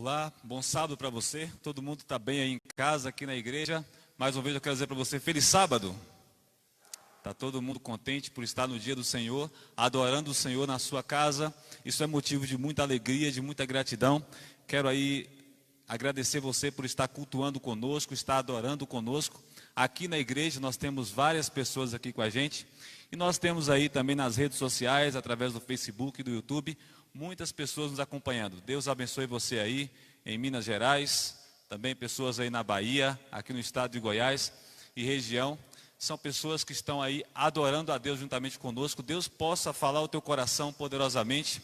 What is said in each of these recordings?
Olá, bom sábado para você. Todo mundo está bem aí em casa, aqui na igreja. Mais uma vez eu quero dizer para você, feliz sábado. Está todo mundo contente por estar no dia do Senhor, adorando o Senhor na sua casa. Isso é motivo de muita alegria, de muita gratidão. Quero aí agradecer você por estar cultuando conosco, estar adorando conosco. Aqui na igreja nós temos várias pessoas aqui com a gente. E nós temos aí também nas redes sociais, através do Facebook e do YouTube, muitas pessoas nos acompanhando. Deus abençoe você aí em Minas Gerais, também pessoas aí na Bahia, aqui no estado de Goiás e região. São pessoas que estão aí adorando a Deus juntamente conosco. Deus possa falar ao teu coração poderosamente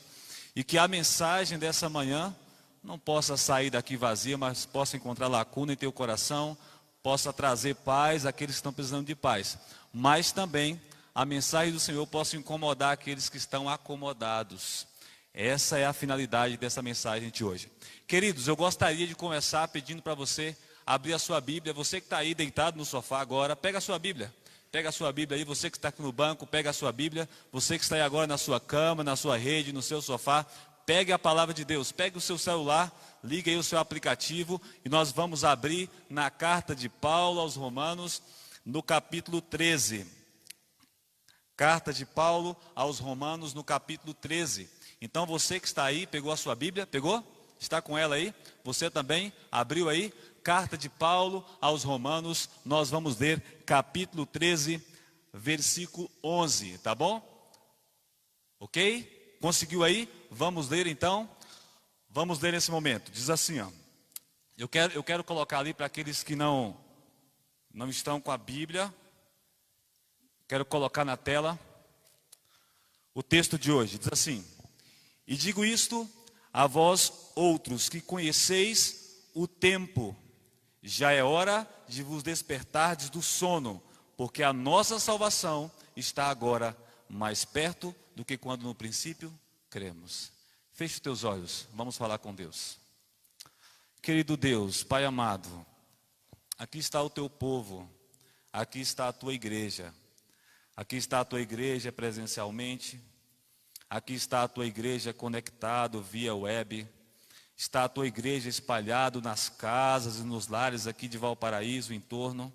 e que a mensagem dessa manhã não possa sair daqui vazia, mas possa encontrar lacuna em teu coração, possa trazer paz àqueles que estão precisando de paz. Mas também a mensagem do Senhor possa incomodar aqueles que estão acomodados. Essa é a finalidade dessa mensagem de hoje. Queridos, eu gostaria de começar pedindo para você abrir a sua Bíblia. Você que está aí deitado no sofá agora, pega a sua Bíblia. Pega a sua Bíblia aí, você que está aqui no banco, pega a sua Bíblia. Você que está aí agora na sua cama, na sua rede, no seu sofá, pegue a palavra de Deus. Pegue o seu celular, ligue aí o seu aplicativo e nós vamos abrir na carta de Paulo aos Romanos, no capítulo 13. Carta de Paulo aos Romanos, no capítulo 13. Então você que está aí, pegou a sua Bíblia? Pegou? Está com ela aí? Você também abriu aí? Carta de Paulo aos Romanos, nós vamos ler capítulo 13, versículo 11, tá bom? Ok? Conseguiu aí? Vamos ler então? Vamos ler nesse momento. Diz assim, ó. Eu quero colocar ali para aqueles que não estão com a Bíblia. Quero colocar na tela o texto de hoje. Diz assim: e digo isto a vós outros que conheceis o tempo, já é hora de vos despertardes do sono, porque a nossa salvação está agora mais perto do que quando no princípio cremos. Feche os teus olhos, vamos falar com Deus. Querido Deus, Pai amado, aqui está o teu povo, aqui está a tua igreja, aqui está a tua igreja presencialmente, aqui está a tua igreja conectado via web, está a tua igreja espalhado nas casas e nos lares aqui de Valparaíso, em torno,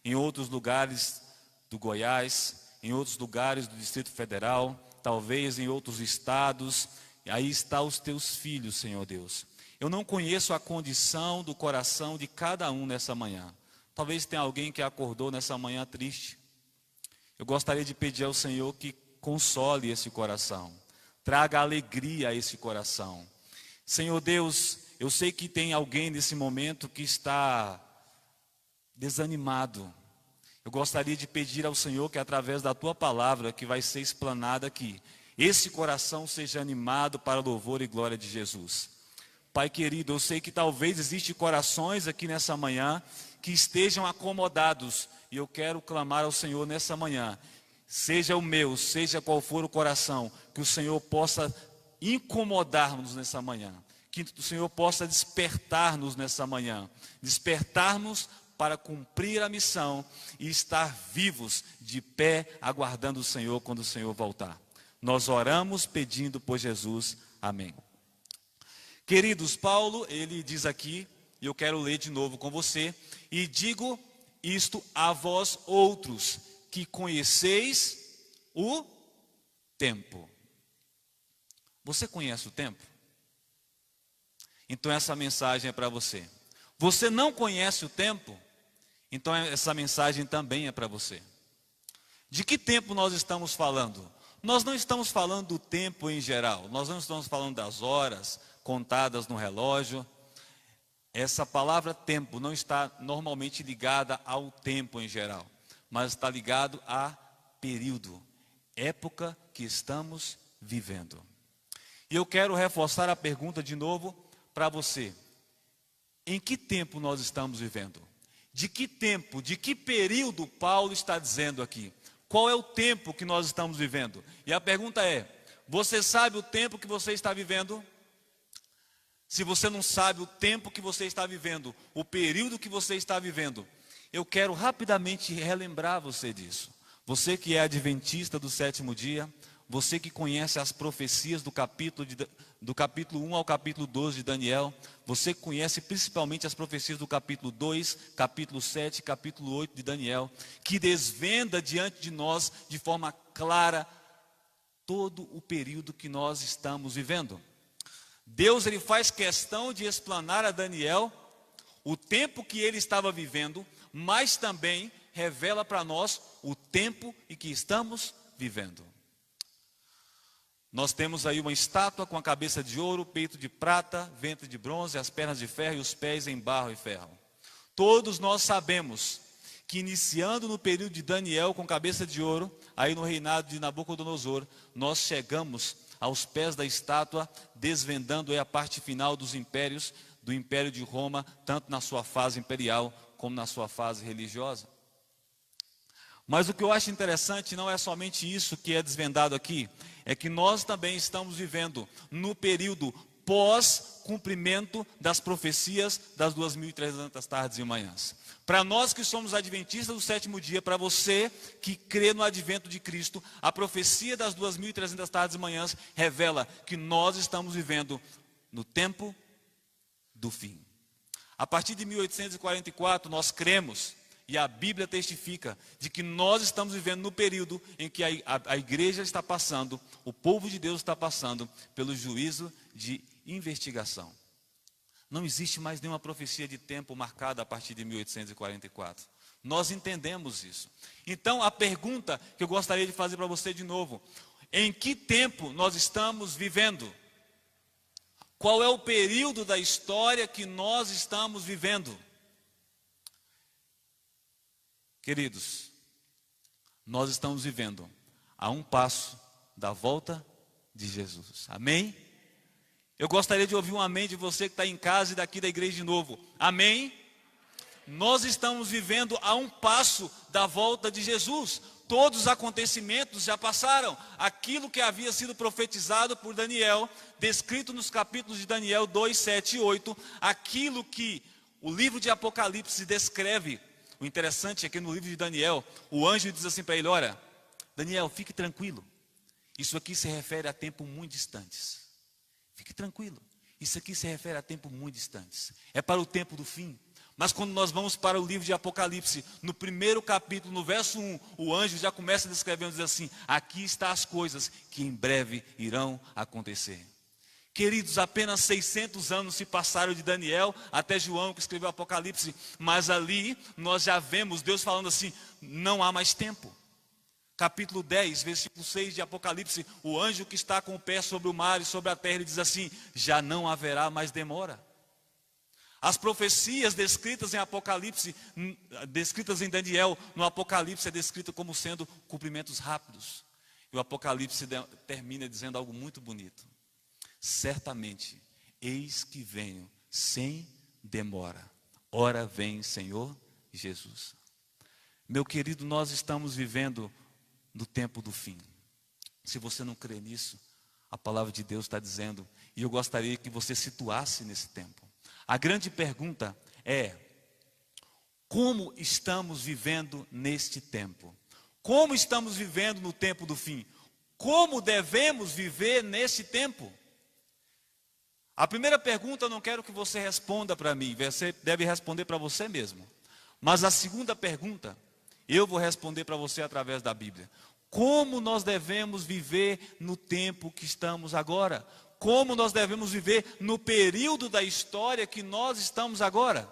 em outros lugares do Goiás, em outros lugares do Distrito Federal, talvez em outros estados. Aí estão os teus filhos, Senhor Deus. Eu não conheço a condição do coração de cada um nessa manhã. Talvez tenha alguém que acordou nessa manhã triste. Eu gostaria de pedir ao Senhor que console esse coração, traga alegria a esse coração. Senhor Deus, eu sei que tem alguém nesse momento que está desanimado. Eu gostaria de pedir ao Senhor que através da tua palavra que vai ser explanada aqui, esse coração seja animado para louvor e glória de Jesus. Pai querido, eu sei que talvez existem corações aqui nessa manhã que estejam acomodados, e eu quero clamar ao Senhor nessa manhã, seja o meu, seja qual for o coração, que o Senhor possa incomodar-nos nessa manhã, que o Senhor possa despertar-nos nessa manhã, despertar-nos para cumprir a missão e estar vivos, de pé, aguardando o Senhor quando o Senhor voltar. Nós oramos pedindo por Jesus, amém. Queridos, Paulo, ele diz aqui, e eu quero ler de novo com você, e digo isto a vós outros, que conheceis o tempo. Você conhece o tempo? Então essa mensagem é para você. Você não conhece o tempo? Então essa mensagem também é para você. De que tempo nós estamos falando? Nós não estamos falando do tempo em geral. Nós não estamos falando das horas contadas no relógio. Essa palavra tempo não está normalmente ligada ao tempo em geral, mas está ligado a período, época que estamos vivendo. E eu quero reforçar a pergunta de novo para você. Em que tempo nós estamos vivendo? De que tempo, de que período Paulo está dizendo aqui? Qual é o tempo que nós estamos vivendo? E a pergunta é, você sabe o tempo que você está vivendo? Se você não sabe o tempo que você está vivendo, o período que você está vivendo, eu quero rapidamente relembrar você disso. Você que é adventista do sétimo dia, você que conhece as profecias do capítulo 1 ao capítulo 12 de Daniel, você que conhece principalmente as profecias do capítulo 2, capítulo 7, capítulo 8 de Daniel, que desvenda diante de nós de forma clara todo o período que nós estamos vivendo. Deus, ele faz questão de explanar a Daniel o tempo que ele estava vivendo, mas também revela para nós o tempo em que estamos vivendo. Nós temos aí uma estátua com a cabeça de ouro, peito de prata, ventre de bronze, as pernas de ferro e os pés em barro e ferro. Todos nós sabemos que iniciando no período de Daniel com cabeça de ouro, aí no reinado de Nabucodonosor, nós chegamos aos pés da estátua, desvendando aí a parte final dos impérios, do Império de Roma, tanto na sua fase imperial como na sua fase religiosa. Mas o que eu acho interessante não é somente isso que é desvendado aqui, é que nós também estamos vivendo no período pós-cumprimento das profecias das 2.300 tardes e manhãs. Para nós que somos adventistas do sétimo dia, para você que crê no advento de Cristo, a profecia das 2.300 tardes e manhãs revela que nós estamos vivendo no tempo do fim. A partir de 1844, nós cremos, e a Bíblia testifica, de que nós estamos vivendo no período em que a igreja está passando, o povo de Deus está passando pelo juízo de investigação. Não existe mais nenhuma profecia de tempo marcada a partir de 1844. Nós entendemos isso. Então, a pergunta que eu gostaria de fazer para você de novo: em que tempo nós estamos vivendo? Qual é o período da história que nós estamos vivendo? Queridos, nós estamos vivendo a um passo da volta de Jesus. Amém? Eu gostaria de ouvir um amém de você que está em casa e daqui da igreja de novo. Amém? Nós estamos vivendo a um passo da volta de Jesus. Todos os acontecimentos já passaram. Aquilo que havia sido profetizado por Daniel, descrito nos capítulos de Daniel 2, 7 e 8, aquilo que o livro de Apocalipse descreve. O interessante é que no livro de Daniel, o anjo diz assim para ele: olha, Daniel, fique tranquilo. Isso aqui se refere a tempos muito distantes. Fique tranquilo. Isso aqui se refere a tempos muito distantes. É para o tempo do fim. Mas quando nós vamos para o livro de Apocalipse, no primeiro capítulo, no verso 1, o anjo já começa descrevendo, diz assim: aqui estão as coisas que em breve irão acontecer. Queridos, apenas 600 anos se passaram de Daniel até João, que escreveu Apocalipse, mas ali nós já vemos Deus falando assim: não há mais tempo. Capítulo 10, versículo 6 de Apocalipse, o anjo que está com o pé sobre o mar e sobre a terra, ele diz assim: já não haverá mais demora. As profecias descritas em Apocalipse, descritas em Daniel, no Apocalipse é descrita como sendo cumprimentos rápidos. E o Apocalipse termina dizendo algo muito bonito: certamente, eis que venho sem demora. Ora vem, Senhor Jesus. Meu querido, nós estamos vivendo no tempo do fim. Se você não crê nisso, a palavra de Deus está dizendo, e eu gostaria que você situasse nesse tempo. A grande pergunta é: como estamos vivendo neste tempo? Como estamos vivendo no tempo do fim? Como devemos viver neste tempo? A primeira pergunta eu não quero que você responda para mim, você deve responder para você mesmo. Mas a segunda pergunta, eu vou responder para você através da Bíblia. Como nós devemos viver no tempo que estamos agora? Como nós devemos viver no período da história que nós estamos agora?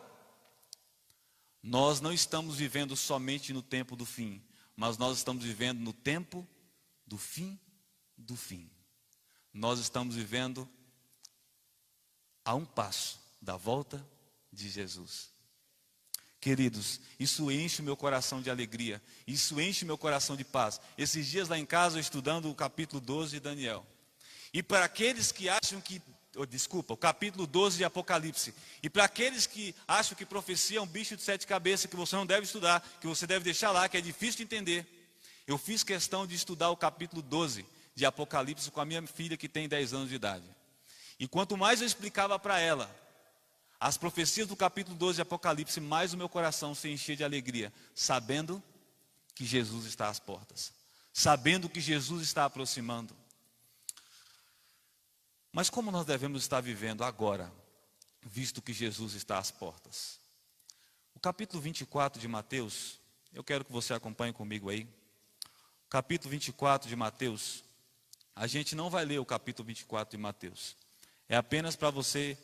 Nós não estamos vivendo somente no tempo do fim, mas nós estamos vivendo no tempo do fim do fim. Nós estamos vivendo a um passo da volta de Jesus. Queridos, isso enche o meu coração de alegria, isso enche o meu coração de paz. Esses dias lá em casa, estudando o capítulo 12 de Daniel. E para aqueles que acham que, o capítulo 12 de Apocalipse. E para aqueles que acham que profecia é um bicho de 7 cabeças, que você não deve estudar, que você deve deixar lá, que é difícil de entender. Eu fiz questão de estudar o capítulo 12 de Apocalipse com a minha filha, que tem 10 anos de idade. E quanto mais eu explicava para ela as profecias do capítulo 12 de Apocalipse, mais o meu coração se enchia de alegria, sabendo que Jesus está às portas. sabendo que Jesus está aproximando. Mas como nós devemos estar vivendo agora, visto que Jesus está às portas? O capítulo 24 de Mateus, eu quero que você acompanhe comigo aí. O capítulo 24 de Mateus, a gente não vai ler o capítulo 24 de Mateus. É apenas para você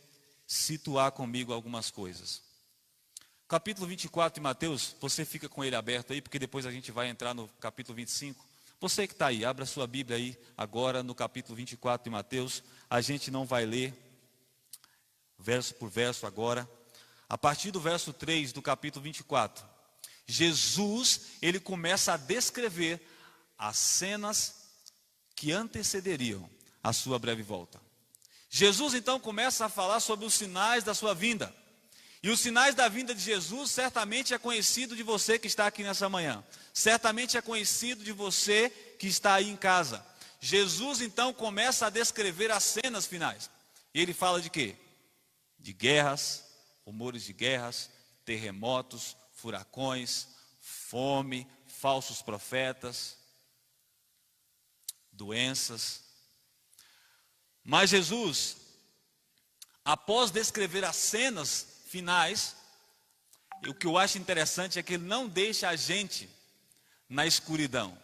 situar comigo algumas coisas. O capítulo 24 de Mateus, você fica com ele aberto aí, porque depois a gente vai entrar no capítulo 25. Você que está aí, abra sua Bíblia aí, agora no capítulo 24 de Mateus. A gente não vai ler verso por verso agora. A partir do verso 3 do capítulo 24, Jesus, ele começa a descrever as cenas que antecederiam a sua breve volta. Jesus então começa a falar sobre os sinais da sua vinda. E os sinais da vinda de Jesus certamente é conhecido de você que está aqui nessa manhã. Certamente é conhecido de você que está aí em casa. Jesus então começa a descrever as cenas finais. E ele fala de quê? De guerras, rumores de guerras, terremotos, furacões, fome, falsos profetas, doenças. Mas Jesus, após descrever as cenas finais, o que eu acho interessante é que ele não deixa a gente na escuridão.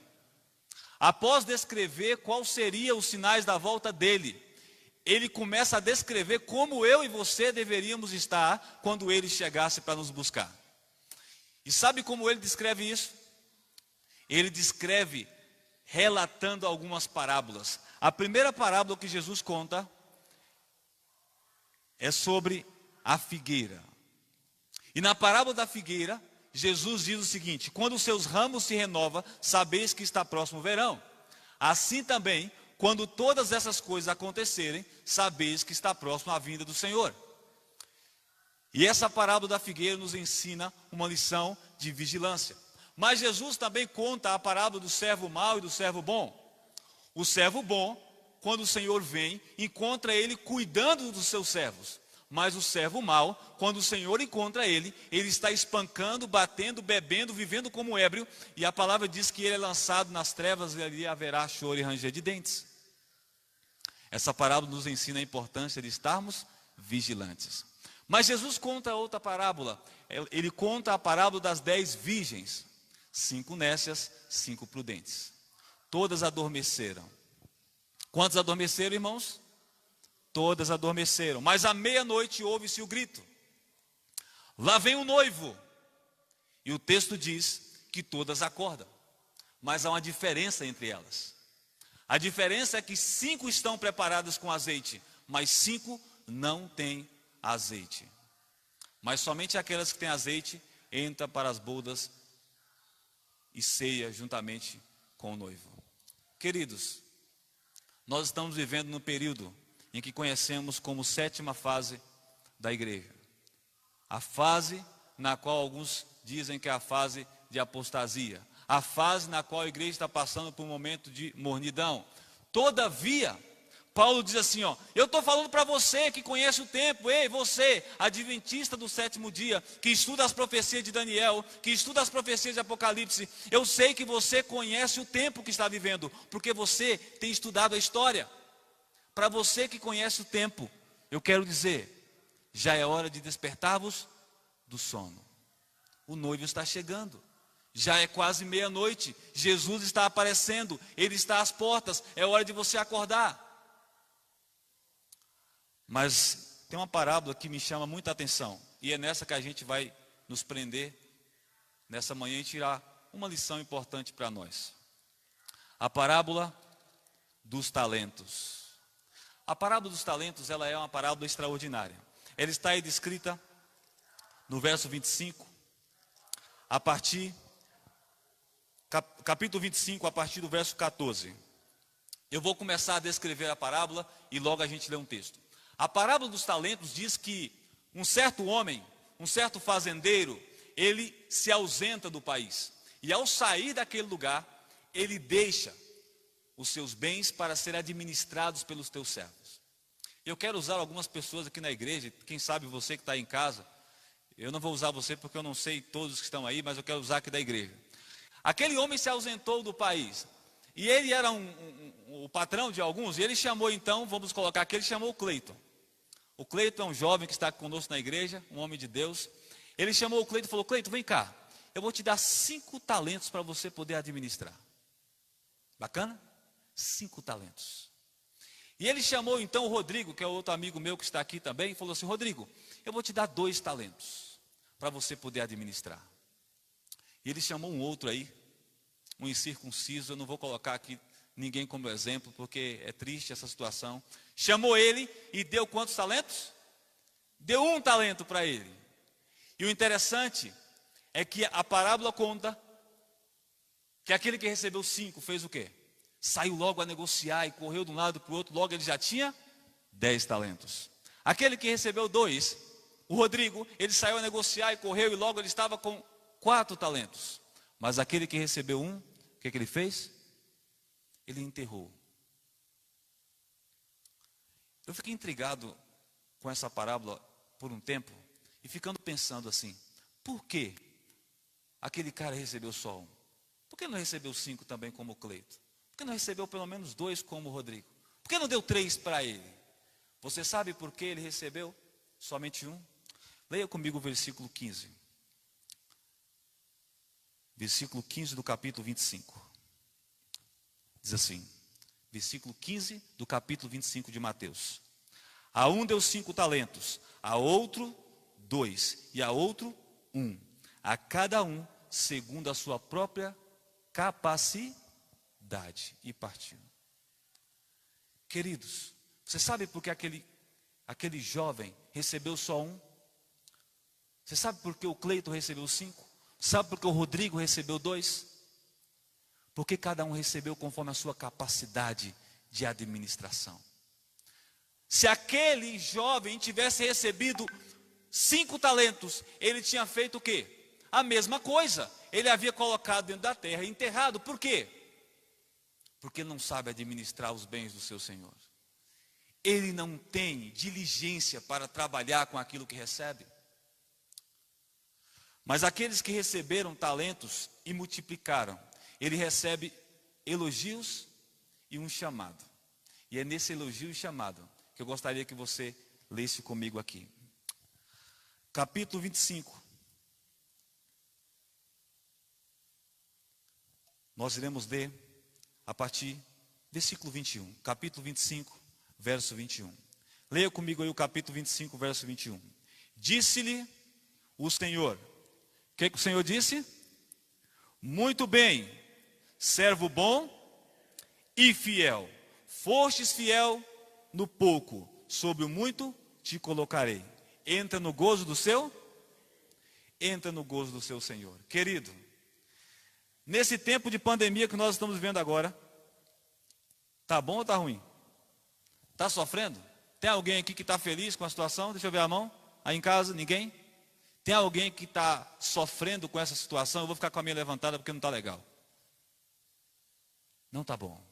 Após descrever quais seriam os sinais da volta dele, ele começa a descrever como eu e você deveríamos estar quando ele chegasse para nos buscar. E sabe como ele descreve isso? Ele descreve relatando algumas parábolas. A primeira parábola que Jesus conta é sobre a figueira. E na parábola da figueira, Jesus diz o seguinte: quando os seus ramos se renovam, sabeis que está próximo o verão. Assim também, quando todas essas coisas acontecerem, sabeis que está próximo a vinda do Senhor. E essa parábola da figueira nos ensina uma lição de vigilância. Mas Jesus também conta a parábola do servo mau e do servo bom. O servo bom, quando o Senhor vem, encontra ele cuidando dos seus servos. Mas o servo mau, quando o Senhor encontra ele, ele está espancando, batendo, bebendo, vivendo como ébrio. E a palavra diz que ele é lançado nas trevas e ali haverá choro e ranger de dentes. Essa parábola nos ensina a importância de estarmos vigilantes. Mas Jesus conta outra parábola. Ele conta a parábola das 10 virgens. 5 nécias, 5 prudentes. Todas adormeceram. Quantos adormeceram, irmãos? Todas adormeceram. Mas à meia-noite ouve-se o grito: lá vem o noivo. E o texto diz que todas acordam. Mas há uma diferença entre elas. A diferença é que 5 estão preparadas com azeite, mas 5 não têm azeite. Mas somente aquelas que têm azeite entram para as bodas e ceia juntamente com o noivo. Queridos, nós estamos vivendo num período em que conhecemos como 7ª fase da igreja. A fase na qual alguns dizem que é a fase de apostasia. A fase na qual a igreja está passando por um momento de mornidão. Todavia, Paulo diz assim, eu estou falando para você que conhece o tempo, ei, você, adventista do 7º dia, que estuda as profecias de Daniel, que estuda as profecias de Apocalipse, eu sei que você conhece o tempo que está vivendo, porque você tem estudado a história. Para você que conhece o tempo, eu quero dizer, já é hora de despertar-vos do sono. O noivo está chegando. Já é quase meia-noite. Jesus está aparecendo. Ele está às portas. É hora de você acordar. Mas tem uma parábola que me chama muita atenção. E é nessa que a gente vai nos prender nessa manhã e tirar uma lição importante para nós. A parábola dos talentos. A parábola dos talentos, ela é uma parábola extraordinária. Ela está aí descrita no verso 25, capítulo 25, a partir do verso 14. Eu vou começar a descrever a parábola e logo a gente lê um texto. A parábola dos talentos diz que um certo homem, um certo fazendeiro, ele se ausenta do país. E ao sair daquele lugar, ele deixa os seus bens para serem administrados pelos teus servos. Eu quero usar algumas pessoas aqui na igreja, quem sabe você que está aí em casa, eu não vou usar você porque eu não sei todos que estão aí, mas eu quero usar aqui da igreja. Aquele homem se ausentou do país, E ele era o patrão de alguns, e ele chamou então, vamos colocar aqui, ele chamou o Cleiton. O Cleiton é um jovem que está conosco na igreja, um homem de Deus. Ele chamou o Cleiton e falou: Cleiton, vem cá, eu vou te dar 5 talentos para você poder administrar. Bacana? 5 talentos. E ele chamou então o Rodrigo, que é outro amigo meu que está aqui também, e falou assim: Rodrigo, eu vou te dar 2 talentos para você poder administrar. E ele chamou um outro aí, um incircunciso, eu não vou colocar aqui ninguém como exemplo, porque é triste essa situação. Chamou ele e deu quantos talentos? Deu 1 talento para ele. E o interessante é que a parábola conta que aquele que recebeu 5 fez o quê? Saiu logo a negociar e correu de um lado para o outro, logo ele já tinha 10 talentos. Aquele que recebeu 2, o Rodrigo, ele saiu a negociar e correu e logo ele estava com 4 talentos. Mas aquele que recebeu 1, o que ele fez? Ele enterrou. Eu fiquei intrigado com essa parábola por um tempo e ficando pensando assim: por que aquele cara recebeu só 1? Por que não recebeu 5 também como o Cleito? Por que não recebeu pelo menos 2 como o Rodrigo? Por que não deu 3 para ele? Você sabe por que ele recebeu somente 1? Leia comigo o versículo 15. Versículo 15 do capítulo 25. Diz assim, versículo 15 do capítulo 25 de Mateus: a um deu 5 talentos, a outro 2, e a outro 1, a cada um segundo a sua própria capacidade. E partiu. Queridos, você sabe por que aquele jovem recebeu só 1? Você sabe por que o Cleiton recebeu 5? Sabe por que o Rodrigo recebeu 2? Porque cada um recebeu conforme a sua capacidade de administração. Se aquele jovem tivesse recebido 5 talentos, ele tinha feito o quê? A mesma coisa. Ele havia colocado dentro da terra e enterrado. Por quê? Porque não sabe administrar os bens do seu Senhor. Ele não tem diligência para trabalhar com aquilo que recebe. Mas aqueles que receberam talentos e multiplicaram, ele recebe elogios e um chamado. E é nesse elogio e chamado que eu gostaria que você lesse comigo aqui. Capítulo 25. Nós iremos ler a partir do versículo 21. Capítulo 25, verso 21. Leia comigo aí o capítulo 25, verso 21. Disse-lhe o Senhor. O que o Senhor disse? Muito bem, servo bom e fiel. Fostes fiel no pouco, sobre o muito te colocarei. Entra no gozo do seu? Entra no gozo do seu Senhor. Querido, nesse tempo de pandemia que nós estamos vivendo agora, tá bom ou está ruim? Está sofrendo? Tem alguém aqui que está feliz com a situação? Deixa eu ver a mão. Aí em casa, ninguém? Tem alguém que está sofrendo com essa situação? Eu vou ficar com a minha levantada porque não está legal. Não está bom.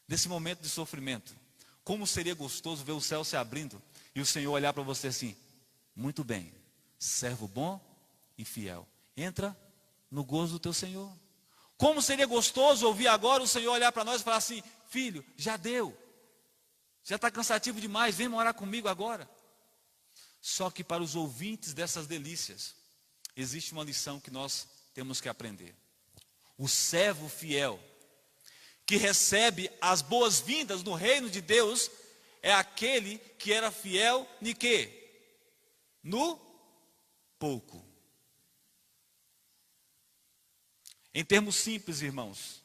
Nesse momento de sofrimento, como seria gostoso ver o céu se abrindo e o Senhor olhar para você assim: muito bem, servo bom e fiel, entra no gozo do teu Senhor. Como seria gostoso ouvir agora o Senhor olhar para nós e falar assim: filho, já deu, já está cansativo demais, vem morar comigo agora. Só que para os ouvintes dessas delícias, existe uma lição que nós temos que aprender. O servo fiel, que recebe as boas-vindas no reino de Deus, é aquele que era fiel em quê? No pouco. Em termos simples, irmãos,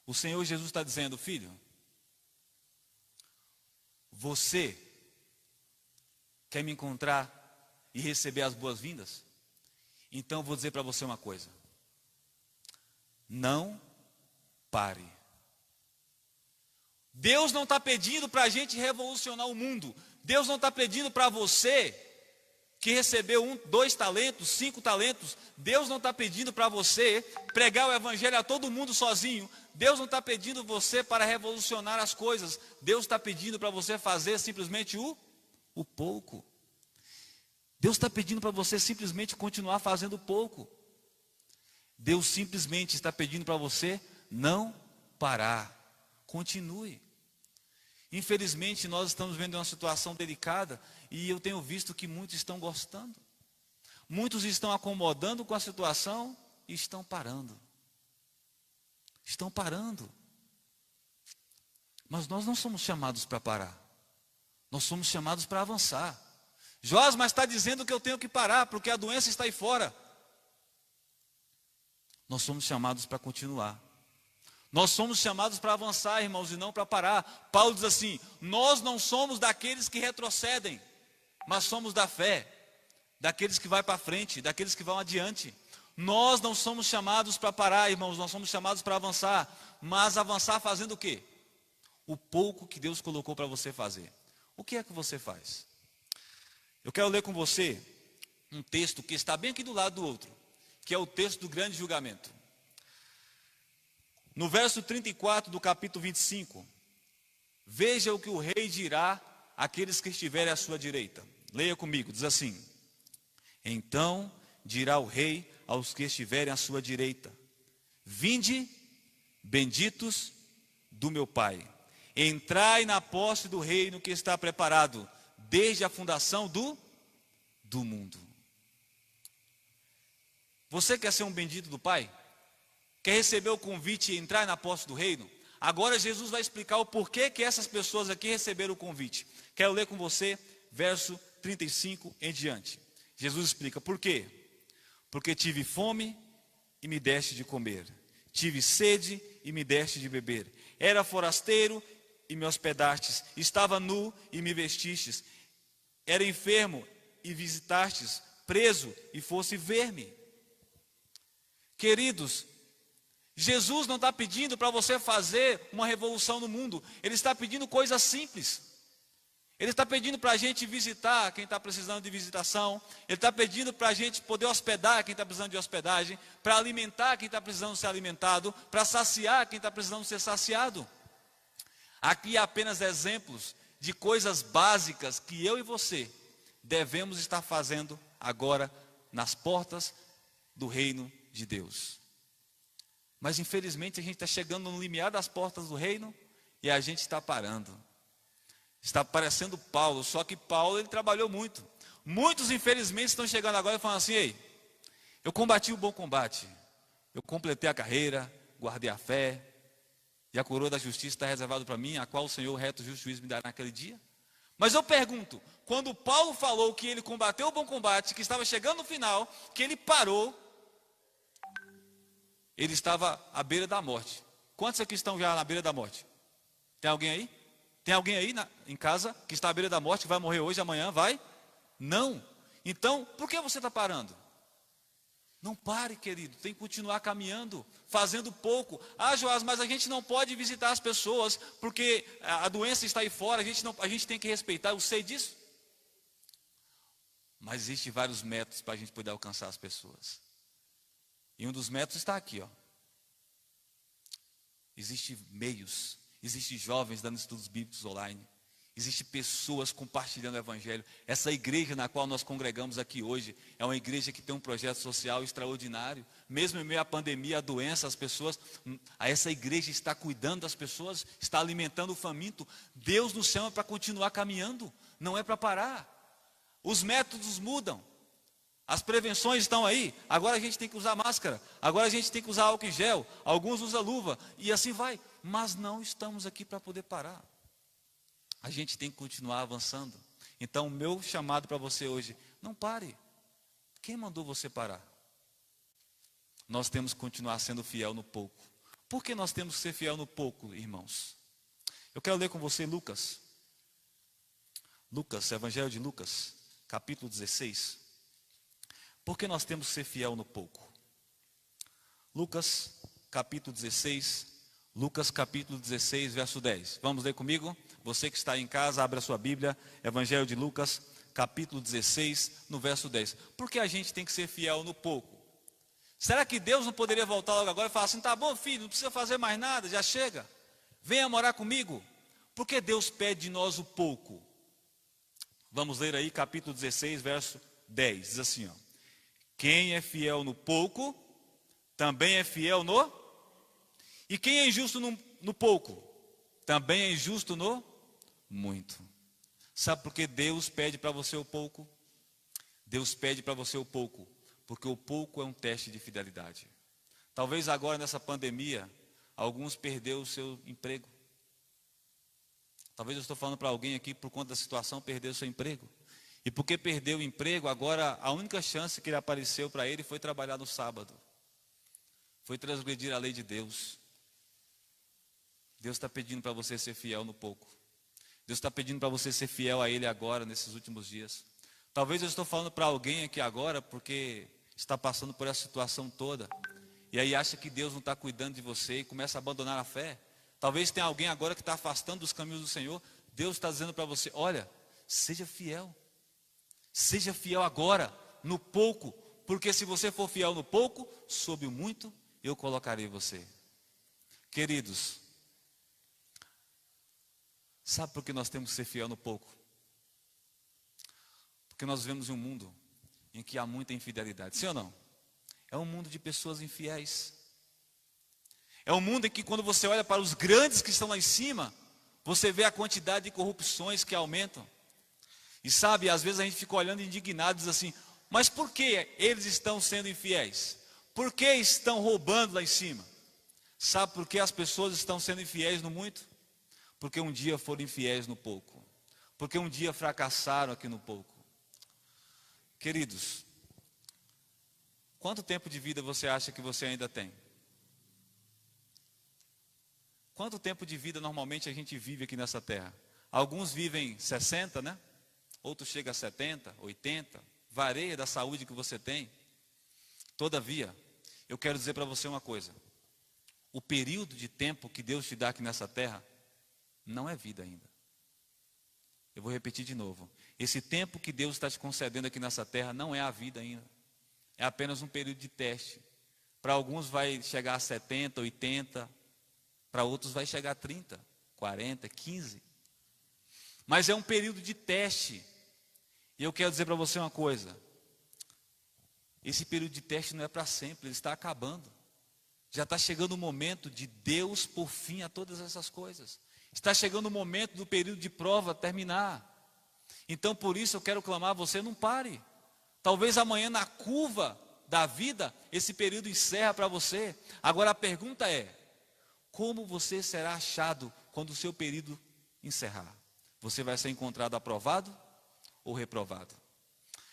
o Senhor Jesus está dizendo: filho, você quer me encontrar e receber as boas-vindas? Então eu vou dizer para você uma coisa: não pare. Deus não está pedindo para a gente revolucionar o mundo. Deus não está pedindo para você que recebeu 2 talentos, 5 talentos. Deus não está pedindo para você pregar o evangelho a todo mundo sozinho. Deus não está pedindo você para revolucionar as coisas. Deus está pedindo para você fazer simplesmente o pouco. Deus está pedindo para você simplesmente continuar fazendo pouco. Deus simplesmente está pedindo para você não parar. Continue. Infelizmente, nós estamos vendo uma situação delicada e eu tenho visto que muitos estão gostando. Muitos estão acomodando com a situação e estão parando. Estão parando. Mas nós não somos chamados para parar. Nós somos chamados para avançar. Joás, mas está dizendo que eu tenho que parar, porque a doença está aí fora. Nós somos chamados para continuar. Nós somos chamados para avançar, irmãos, e não para parar. Paulo diz assim: nós não somos daqueles que retrocedem, mas somos da fé, daqueles que vão para frente, daqueles que vão adiante. Nós não somos chamados para parar, irmãos, nós somos chamados para avançar. Mas avançar fazendo o quê? O pouco que Deus colocou para você fazer. O que é que você faz? Eu quero ler com você um texto que está bem aqui do lado do outro, que é o texto do grande julgamento. No verso 34 do capítulo 25, veja o que o rei dirá àqueles que estiverem à sua direita. Leia comigo, diz assim: então dirá o rei aos que estiverem à sua direita: vinde, benditos do meu Pai, entrai na posse do reino que está preparado desde a fundação do mundo. Você quer ser um bendito do Pai? Quer receber o convite e entrar na posse do reino? Agora Jesus vai explicar o porquê que essas pessoas aqui receberam o convite. Quero ler com você, verso 35 em diante. Jesus explica: por quê? Porque tive fome e me deste de comer, tive sede e me deste de beber, era forasteiro e me hospedastes, estava nu e me vestistes, era enfermo e visitastes, preso e fosse ver-me. Queridos, Jesus não está pedindo para você fazer uma revolução no mundo. Ele está pedindo coisas simples. Ele está pedindo para a gente visitar quem está precisando de visitação. Ele está pedindo para a gente poder hospedar quem está precisando de hospedagem, para alimentar quem está precisando ser alimentado, para saciar quem está precisando ser saciado. Aqui há apenas exemplos de coisas básicas que eu e você devemos estar fazendo agora nas portas do reino de Deus. Mas infelizmente a gente está chegando no limiar das portas do reino e a gente está parando. Está parecendo Paulo, só que Paulo ele trabalhou muito. Muitos infelizmente estão chegando agora e falando assim: ei, eu combati o bom combate, eu completei a carreira, guardei a fé, e a coroa da justiça está reservada para mim, a qual o Senhor, o reto e justo juiz, me dará naquele dia. Mas eu pergunto, quando Paulo falou que ele combateu o bom combate, que estava chegando no final, que ele parou, ele estava à beira da morte. Quantos aqui estão já na beira da morte? Tem alguém aí? Tem alguém aí em casa que está à beira da morte, que vai morrer hoje, amanhã, vai? Não. Então, por que você está parando? Não pare, querido, tem que continuar caminhando, fazendo pouco. Ah, Joás, mas a gente não pode visitar as pessoas, porque a doença está aí fora, a gente tem que respeitar, eu sei disso. Mas existem vários métodos para a gente poder alcançar as pessoas. E um dos métodos está aqui, ó. Existem meios, existem jovens dando estudos bíblicos online, existem pessoas compartilhando o evangelho. Essa igreja na qual nós congregamos aqui hoje é uma igreja que tem um projeto social extraordinário. Mesmo em meio à pandemia, à doença, as pessoas, essa igreja está cuidando das pessoas, está alimentando o faminto. Deus nos chama para continuar caminhando, não é para parar. Os métodos mudam. As prevenções estão aí. Agora a gente tem que usar máscara, agora a gente tem que usar álcool em gel, alguns usam luva, e assim vai. Mas não estamos aqui para poder parar. A gente tem que continuar avançando. Então o meu chamado para você hoje: não pare. Quem mandou você parar? Nós temos que continuar sendo fiel no pouco. Por que nós temos que ser fiel no pouco, irmãos? Eu quero ler com você Lucas, Evangelho de Lucas, capítulo 16. Por que nós temos que ser fiel no pouco? Lucas, capítulo 16, verso 10. Vamos ler comigo? Você que está em casa, abra a sua Bíblia, Evangelho de Lucas, capítulo 16, no verso 10. Por que a gente tem que ser fiel no pouco? Será que Deus não poderia voltar logo agora e falar assim: tá bom, filho, não precisa fazer mais nada, já chega, venha morar comigo? Por que Deus pede de nós o pouco? Vamos ler aí, capítulo 16, verso 10, diz assim, ó: quem é fiel no pouco, também é fiel no... E quem é injusto no pouco, também é injusto no muito. Sabe por que Deus pede para você o pouco? Deus pede para você o pouco, porque o pouco é um teste de fidelidade. Talvez agora nessa pandemia, alguns perderam o seu emprego. Talvez eu estou falando para alguém aqui, por conta da situação, perdeu o seu emprego. E porque perdeu o emprego, agora a única chance que ele apareceu para ele foi trabalhar no sábado. Foi transgredir a lei de Deus. Deus está pedindo para você ser fiel no pouco. Deus está pedindo para você ser fiel a Ele agora, nesses últimos dias. Talvez eu estou falando para alguém aqui agora, porque está passando por essa situação toda. E aí acha que Deus não está cuidando de você e começa a abandonar a fé. Talvez tenha alguém agora que está afastando dos caminhos do Senhor. Deus está dizendo para você, olha, seja fiel. Seja fiel agora, no pouco. Porque se você for fiel no pouco, sob o muito, eu colocarei você. Queridos, sabe por que nós temos que ser fiel no pouco? Porque nós vivemos em um mundo em que há muita infidelidade, sim ou não? É um mundo de pessoas infiéis. É um mundo em que quando você olha para os grandes que estão lá em cima, você vê a quantidade de corrupções que aumentam. E sabe, às vezes a gente fica olhando indignado e diz assim, mas por que eles estão sendo infiéis? Por que estão roubando lá em cima? Sabe por que as pessoas estão sendo infiéis no muito? Porque um dia foram infiéis no pouco. Porque um dia fracassaram aqui no pouco. Queridos, quanto tempo de vida você acha que você ainda tem? Quanto tempo de vida normalmente a gente vive aqui nessa terra? Alguns vivem 60, né? Outros chegam a 70, 80. Varia da saúde que você tem. Todavia, eu quero dizer para você uma coisa. O período de tempo que Deus te dá aqui nessa terra não é vida ainda. Eu vou repetir de novo. Esse tempo que Deus está te concedendo aqui nessa terra não é a vida ainda. É apenas um período de teste. Para alguns vai chegar a 70, 80. Para outros vai chegar a 30, 40, 15. Mas é um período de teste. E eu quero dizer para você uma coisa. Esse período de teste não é para sempre, ele está acabando. Já está chegando o momento de Deus pôr fim a todas essas coisas. Está chegando o momento do período de prova terminar. Então por isso eu quero clamar a você, não pare. Talvez amanhã na curva da vida, esse período encerra para você. Agora a pergunta é, como você será achado quando o seu período encerrar? Você vai ser encontrado aprovado ou reprovado?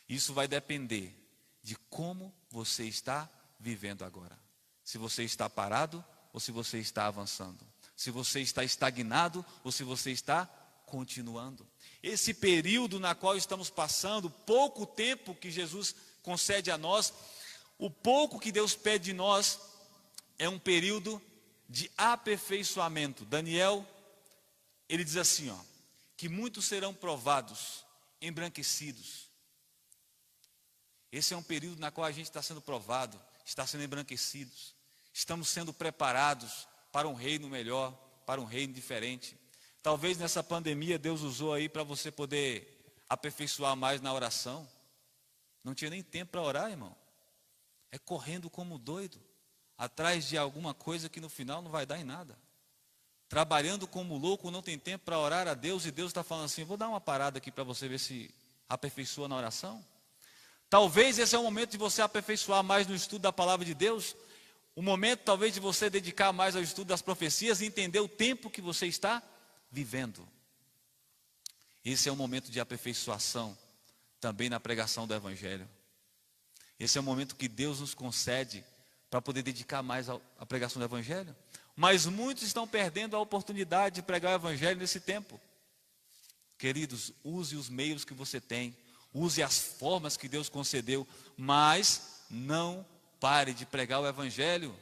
Isso vai depender de como você está vivendo agora. Se você está parado ou se você está avançando. Se você está estagnado ou se você está continuando. Esse período na qual estamos passando, pouco tempo que Jesus concede a nós, o pouco que Deus pede de nós, é um período de aperfeiçoamento. Daniel, ele diz assim, que muitos serão provados, embranquecidos. Esse é um período na qual a gente está sendo provado, está sendo embranquecidos. Estamos sendo preparados para um reino melhor, para um reino diferente. Talvez nessa pandemia Deus usou aí para você poder aperfeiçoar mais na oração. Não tinha nem tempo para orar, irmão. É correndo como doido, atrás de alguma coisa que no final não vai dar em nada. Trabalhando como louco, não tem tempo para orar a Deus, e Deus está falando assim, vou dar uma parada aqui para você ver se aperfeiçoa na oração. Talvez esse é o momento de você aperfeiçoar mais no estudo da palavra de Deus. O momento talvez de você dedicar mais ao estudo das profecias e entender o tempo que você está vivendo. Esse é o momento de aperfeiçoação também na pregação do Evangelho. Esse é o momento que Deus nos concede para poder dedicar mais à pregação do Evangelho. Mas muitos estão perdendo a oportunidade de pregar o Evangelho nesse tempo. Queridos, use os meios que você tem, use as formas que Deus concedeu, mas não pare de pregar o Evangelho.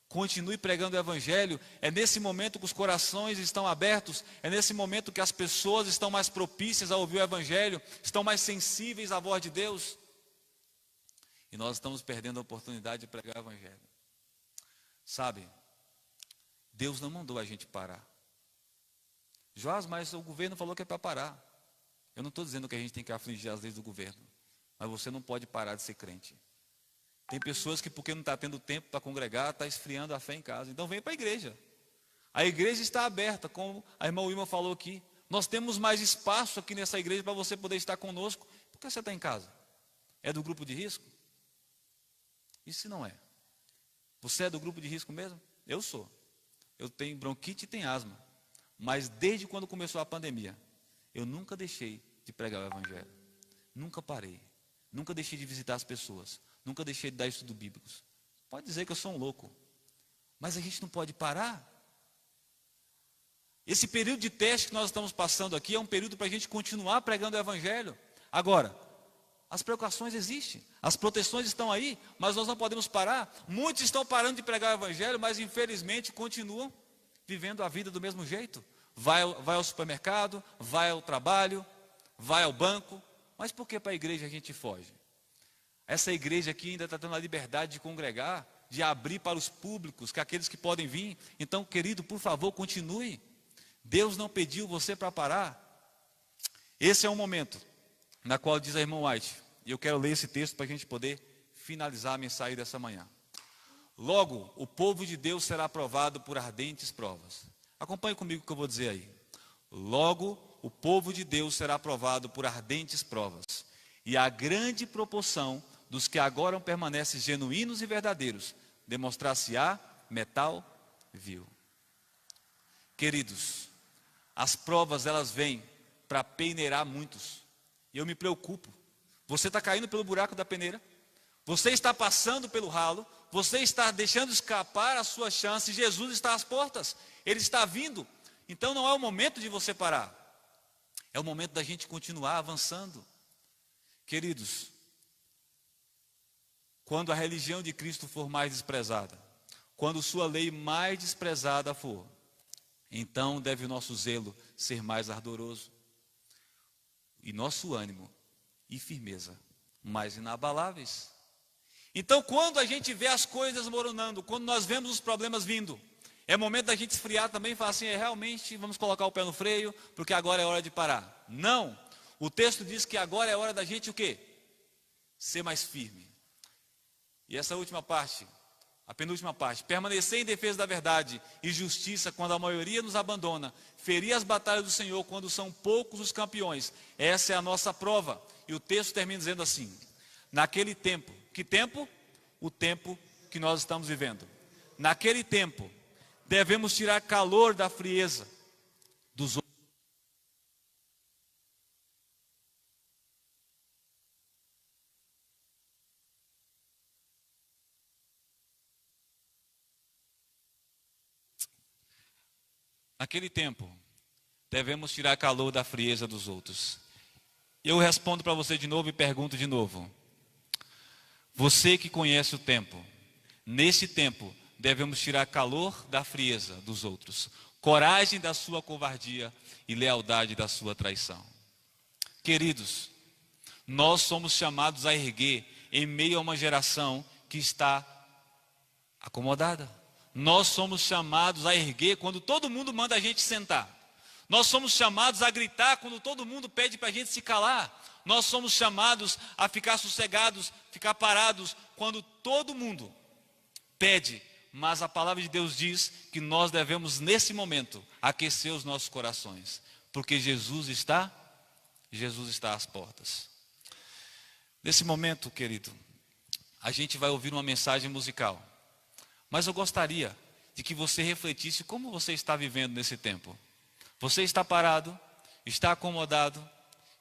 Continue pregando o Evangelho. É nesse momento que os corações estão abertos, é nesse momento que as pessoas estão mais propícias a ouvir o Evangelho, estão mais sensíveis à voz de Deus. E nós estamos perdendo a oportunidade de pregar o Evangelho. Sabe, Deus não mandou a gente parar. Joás, mas o governo falou que é para parar. Eu não estou dizendo que a gente tem que afligir as leis do governo, mas você não pode parar de ser crente. Tem pessoas que, porque não está tendo tempo para congregar, está esfriando a fé em casa. Então vem para a igreja. A igreja está aberta, como a irmã Wilma falou aqui. Nós temos mais espaço aqui nessa igreja para você poder estar conosco. Por que você está em casa? É do grupo de risco? E se não é? Você é do grupo de risco mesmo? Eu sou. Eu tenho bronquite e tenho asma. Mas desde quando começou a pandemia, eu nunca deixei de pregar o evangelho. Nunca parei. Nunca deixei de visitar as pessoas. Nunca deixei de dar estudo bíblicos. Pode dizer que eu sou um louco. Mas a gente não pode parar. Esse período de teste que nós estamos passando aqui é um período para a gente continuar pregando o evangelho. Agora, as precauções existem, as proteções estão aí, mas nós não podemos parar. Muitos estão parando de pregar o evangelho, mas infelizmente continuam vivendo a vida do mesmo jeito. Vai ao supermercado, vai ao trabalho, vai ao banco. Mas por que para a igreja a gente foge? Essa igreja aqui ainda está tendo a liberdade de congregar, de abrir para os públicos, que aqueles que podem vir. Então, querido, por favor, continue. Deus não pediu você para parar. Esse é um momento na qual diz a irmã White, e eu quero ler esse texto para a gente poder finalizar a mensagem dessa manhã. Logo, o povo de Deus será provado por ardentes provas. Acompanhe comigo o que eu vou dizer aí. Logo, o povo de Deus será provado por ardentes provas. E a grande proporção dos que agora permanecem genuínos e verdadeiros, demonstrar-se-á metal vil. Queridos, as provas elas vêm para peneirar muitos. E eu me preocupo. Você está caindo pelo buraco da peneira. Você está passando pelo ralo. Você está deixando escapar a sua chance. Jesus está às portas. Ele está vindo. Então não é o momento de você parar. É o momento da gente continuar avançando. Queridos, quando a religião de Cristo for mais desprezada, quando sua lei mais desprezada for, então deve o nosso zelo ser mais ardoroso. E nosso ânimo e firmeza mais inabaláveis. Então, quando a gente vê as coisas desmoronando, quando nós vemos os problemas vindo, é momento da gente esfriar também e falar assim, realmente vamos colocar o pé no freio, porque agora é hora de parar. Não, o texto diz que agora é hora da gente o quê? Ser mais firme. E essa última parte, a penúltima parte, permanecer em defesa da verdade e justiça quando a maioria nos abandona, ferir as batalhas do Senhor quando são poucos os campeões, essa é a nossa prova. E o texto termina dizendo assim, naquele tempo, que tempo? O tempo que nós estamos vivendo. Naquele tempo, devemos tirar calor da frieza dos outros. Naquele tempo, devemos tirar calor da frieza dos outros. Eu respondo para você de novo e pergunto de novo. Você que conhece o tempo, nesse tempo, devemos tirar calor da frieza dos outros, coragem da sua covardia e lealdade da sua traição. Queridos, nós somos chamados a erguer em meio a uma geração que está acomodada. Nós somos chamados a erguer quando todo mundo manda a gente sentar. Nós somos chamados a gritar quando todo mundo pede para a gente se calar. Nós somos chamados a ficar sossegados, ficar parados quando todo mundo pede. Mas a palavra de Deus diz que nós devemos nesse momento aquecer os nossos corações. Porque Jesus está às portas. Nesse momento, querido, a gente vai ouvir uma mensagem musical. Mas eu gostaria de que você refletisse como você está vivendo nesse tempo. Você está parado, está acomodado,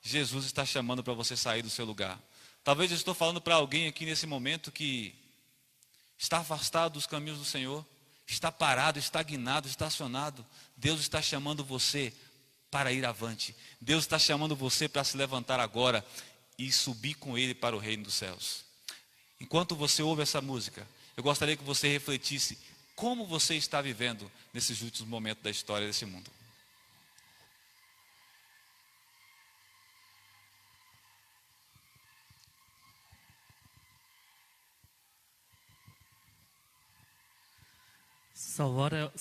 Jesus está chamando para você sair do seu lugar. Talvez eu estou falando para alguém aqui nesse momento que está afastado dos caminhos do Senhor, está parado, estagnado, estacionado. Deus está chamando você para ir avante. Deus está chamando você para se levantar agora e subir com Ele para o reino dos céus. Enquanto você ouve essa música, eu gostaria que você refletisse como você está vivendo nesses últimos momentos da história desse mundo. Salvar